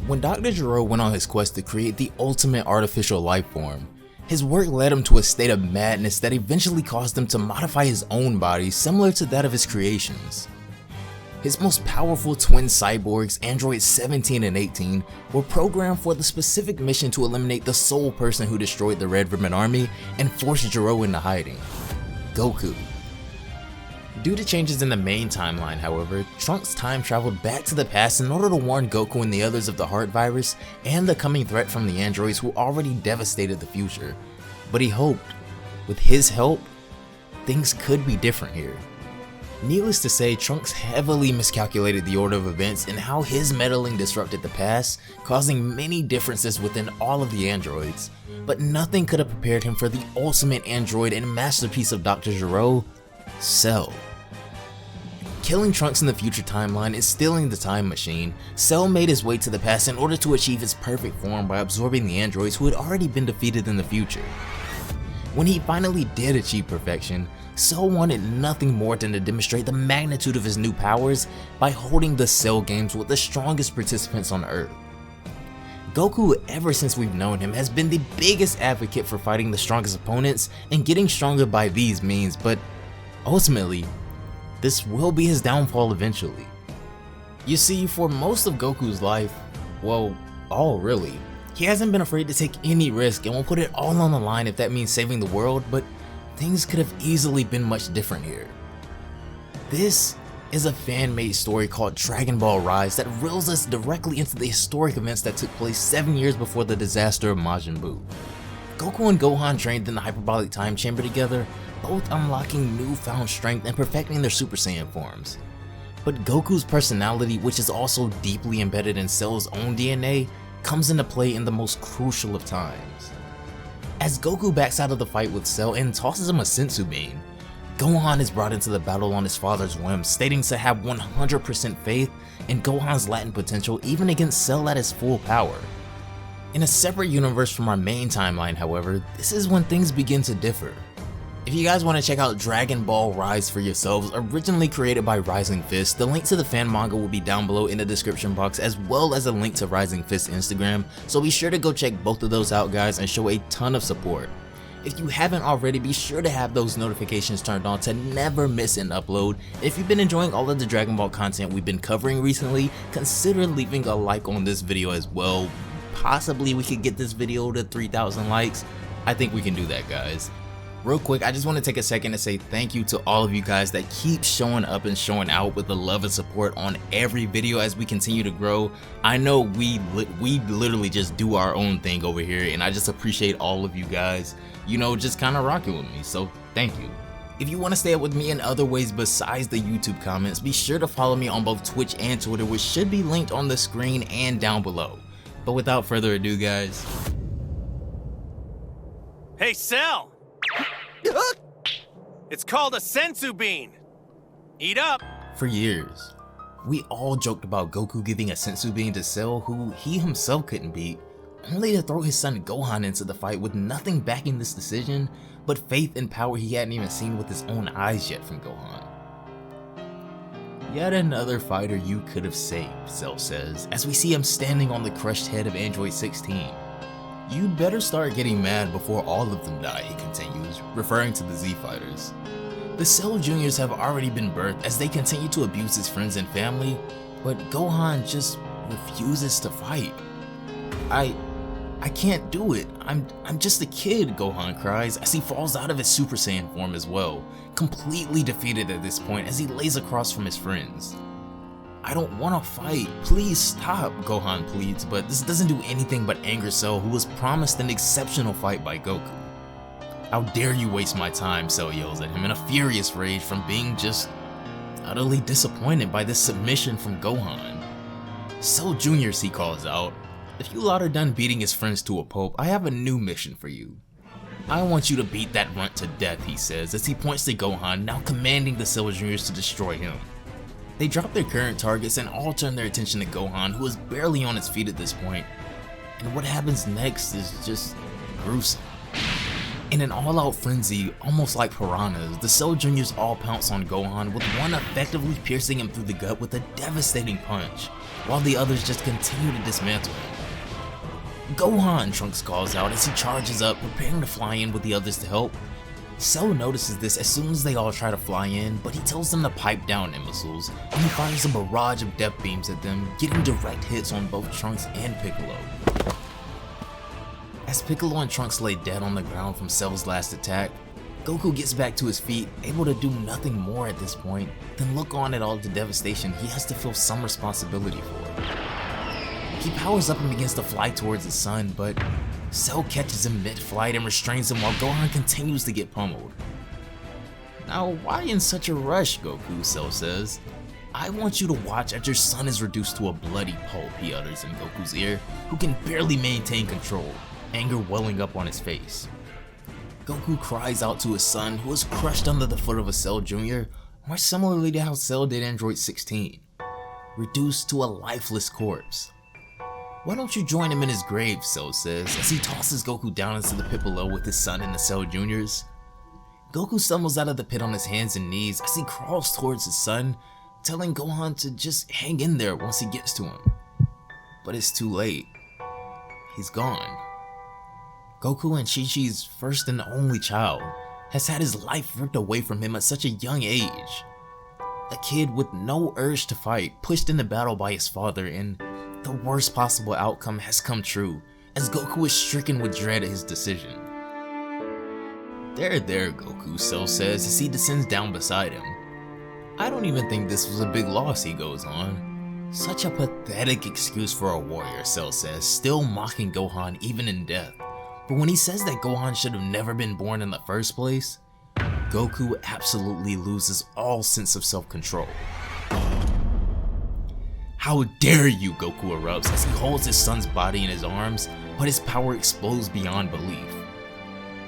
When Dr. Gero went on his quest to create the ultimate artificial life form, his work led him to a state of madness that eventually caused him to modify his own body similar to that of his creations. His most powerful twin cyborgs, androids 17 and 18, were programmed for the specific mission to eliminate the sole person who destroyed the Red Ribbon Army and forced Gero into hiding: Goku. Due to changes in the main timeline, however, Trunks time traveled back to the past in order to warn Goku and the others of the heart virus and the coming threat from the androids who already devastated the future. But he hoped, with his help, things could be different here. Needless to say, Trunks heavily miscalculated the order of events and how his meddling disrupted the past, causing many differences within all of the androids. But nothing could have prepared him for the ultimate android and masterpiece of Dr. Gero, Cell. Killing Trunks in the future timeline and stealing the time machine, Cell made his way to the past in order to achieve his perfect form by absorbing the androids who had already been defeated in the future. When he finally did achieve perfection, Cell wanted nothing more than to demonstrate the magnitude of his new powers by holding the Cell games with the strongest participants on Earth. Goku, ever since we've known him, has been the biggest advocate for fighting the strongest opponents and getting stronger by these means, but ultimately, this will be his downfall eventually. You see, for most of Goku's life, well, all really, he hasn't been afraid to take any risk and will put it all on the line if that means saving the world, but things could have easily been much different here. This is a fan-made story called Dragonball Rise that reels us directly into the historic events that took place 7 years before the disaster of Majin Buu. Goku and Gohan trained in the hyperbolic time chamber together, both unlocking newfound strength and perfecting their Super Saiyan forms. But Goku's personality, which is also deeply embedded in Cell's own DNA, comes into play in the most crucial of times. As Goku backs out of the fight with Cell and tosses him a sensu bean, Gohan is brought into the battle on his father's whim, stating to have 100% faith in Gohan's latent potential even against Cell at his full power. In a separate universe from our main timeline, however, this is when things begin to differ. If you guys want to check out Dragonball Rise for yourselves, originally created by Rising Fist, the link to the fan manga will be down below in the description box, as well as a link to Rising Fist's Instagram, so be sure to go check both of those out, guys, and show a ton of support. If you haven't already, be sure to have those notifications turned on to never miss an upload. If you've been enjoying all of the Dragon Ball content we've been covering recently, consider leaving a like on this video as well. Possibly we could get this video to 3,000 likes. I think we can do that, guys. Real quick, I just want to take a second to say thank you to all of you guys that keep showing up and showing out with the love and support on every video as we continue to grow. I know we literally just do our own thing over here, and I just appreciate all of you guys, you know, just kind of rocking with me, so thank you. If you want to stay up with me in other ways besides the YouTube comments, be sure to follow me on both Twitch and Twitter, which should be linked on the screen and down below. But without further ado, guys. Hey, Cell! It's called a sensu bean. Eat up. For years, we all joked about Goku giving a sensu bean to Cell, who he himself couldn't beat, only to throw his son Gohan into the fight with nothing backing this decision but faith and power he hadn't even seen with his own eyes yet from Gohan. Yet another fighter you could have saved, Cell says, as we see him standing on the crushed head of Android 16. You'd better start getting mad before all of them die, he continues, referring to the Z fighters. The Cell Juniors have already been birthed as they continue to abuse his friends and family, but Gohan just refuses to fight. I can't do it. I'm just a kid, Gohan cries as he falls out of his Super Saiyan form as well, completely defeated at this point as he lays across from his friends. I don't want to fight, please stop, Gohan pleads, but this doesn't do anything but anger Cell, who was promised an exceptional fight by Goku. How dare you waste my time, Cell yells at him in a furious rage from being just utterly disappointed by this submission from Gohan. Cell Juniors, he calls out, if you lot are done beating his friends to a pulp, I have a new mission for you. I want you to beat that runt to death, he says as he points to Gohan, now commanding the Cell Juniors to destroy him. They drop their current targets and all turn their attention to Gohan, who is barely on his feet at this point. And what happens next is just gruesome. In an all-out frenzy, almost like piranhas, the Cell Juniors all pounce on Gohan, with one effectively piercing him through the gut with a devastating punch, while the others just continue to dismantle him. Gohan, Trunks calls out as he charges up, preparing to fly in with the others to help. Cell notices this as soon as they all try to fly in, but he tells them to pipe down, imbeciles, and he fires a barrage of death beams at them, getting direct hits on both Trunks and Piccolo. As Piccolo and Trunks lay dead on the ground from Cell's last attack, Goku gets back to his feet, able to do nothing more at this point than look on at all the devastation he has to feel some responsibility for. He powers up and begins to fly towards his son, but Cell catches him mid-flight and restrains him while Gohan continues to get pummeled. "Now, why in such a rush, Goku?" Cell says. "I want you to watch as your son is reduced to a bloody pulp," he utters in Goku's ear, who can barely maintain control, anger welling up on his face. Goku cries out to his son, who is crushed under the foot of a Cell Jr., more similarly to how Cell did Android 16, reduced to a lifeless corpse. "Why don't you join him in his grave?" Cell says, as he tosses Goku down into the pit below with his son and the Cell Juniors. Goku stumbles out of the pit on his hands and knees as he crawls towards his son, telling Gohan to just hang in there once he gets to him. But it's too late. He's gone. Goku and Chi-Chi's first and only child has had his life ripped away from him at such a young age. A kid with no urge to fight, pushed into battle by his father, and the worst possible outcome has come true as Goku is stricken with dread at his decision. There, Goku," Cell says as he descends down beside him. "I don't even think this was a big loss," he goes on. "Such a pathetic excuse for a warrior," Cell says, still mocking Gohan even in death. But when he says that Gohan should have never been born in the first place, Goku absolutely loses all sense of self-control. "How dare you!" Goku erupts as he holds his son's body in his arms, but his power explodes beyond belief.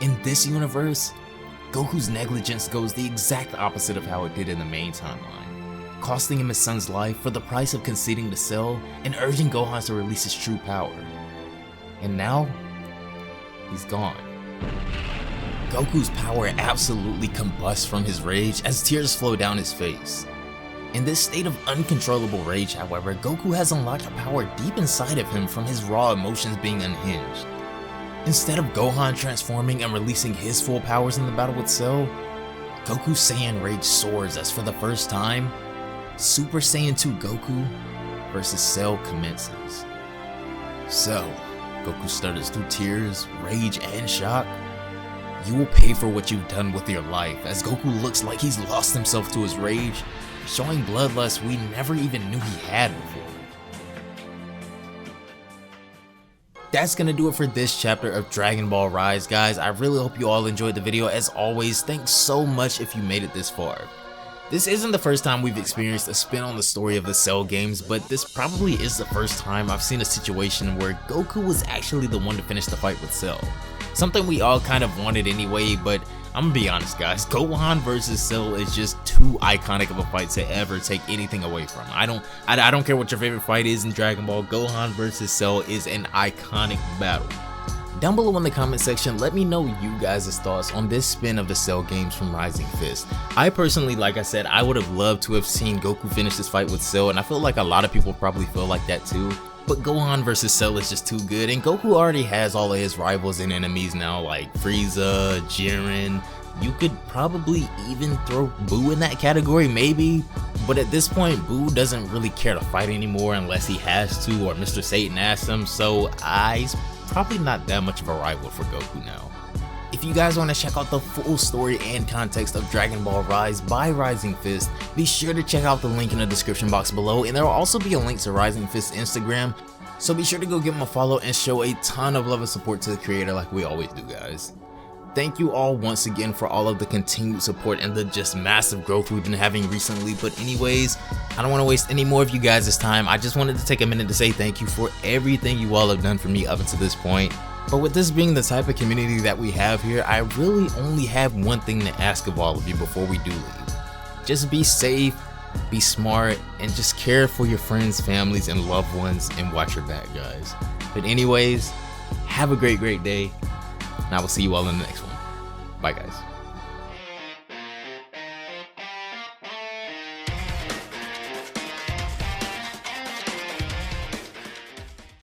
In this universe, Goku's negligence goes the exact opposite of how it did in the main timeline, costing him his son's life for the price of conceding to Cell and urging Gohan to release his true power. And now, he's gone. Goku's power absolutely combusts from his rage as tears flow down his face. In this state of uncontrollable rage, however, Goku has unlocked a power deep inside of him from his raw emotions being unhinged. Instead of Gohan transforming and releasing his full powers in the battle with Cell, Goku's Saiyan rage soars as for the first time, Super Saiyan 2 Goku versus Cell commences. "Cell," Goku stutters through tears, rage, and shock. "You will pay for what you've done with your life," as Goku looks like he's lost himself to his rage, showing bloodlust we never even knew he had before. That's gonna do it for this chapter of Dragon Ball Rise, guys. I really hope you all enjoyed the video. As always, thanks so much if you made it this far. This isn't the first time we've experienced a spin on the story of the Cell games, but this probably is the first time I've seen a situation where Goku was actually the one to finish the fight with Cell. Something we all kind of wanted anyway, but I'm gonna be honest, guys, Gohan versus Cell is just too iconic of a fight to ever take anything away from. I don't care what your favorite fight is in Dragon Ball, Gohan versus Cell is an iconic battle. Down below in the comment section, let me know you guys' thoughts on this spin of the Cell games from Rising Fist. I personally, like I said, I would have loved to have seen Goku finish this fight with Cell, and I feel like a lot of people probably feel like that too. But Gohan versus Cell is just too good, and Goku already has all of his rivals and enemies now, like Frieza, Jiren. You could probably even throw Boo in that category, maybe, but at this point, Boo doesn't really care to fight anymore unless he has to or Mr. Satan asks him, so he's probably not that much of a rival for Goku now. If you guys want to check out the full story and context of Dragon Ball Rise by Rising Fist, be sure to check out the link in the description box below, and there will also be a link to Rising Fist's Instagram, so be sure to go give him a follow and show a ton of love and support to the creator like we always do, guys. Thank you all once again for all of the continued support and the just massive growth we've been having recently, but anyways, I don't want to waste any more of you guys' time. I just wanted to take a minute to say thank you for everything you all have done for me up until this point. But with this being the type of community that we have here, I really only have one thing to ask of all of you before we do leave. Just be safe, be smart, and just care for your friends, families, and loved ones, and watch your back, guys. But anyways, have a great day, and I will see you all in the next one. Bye, guys.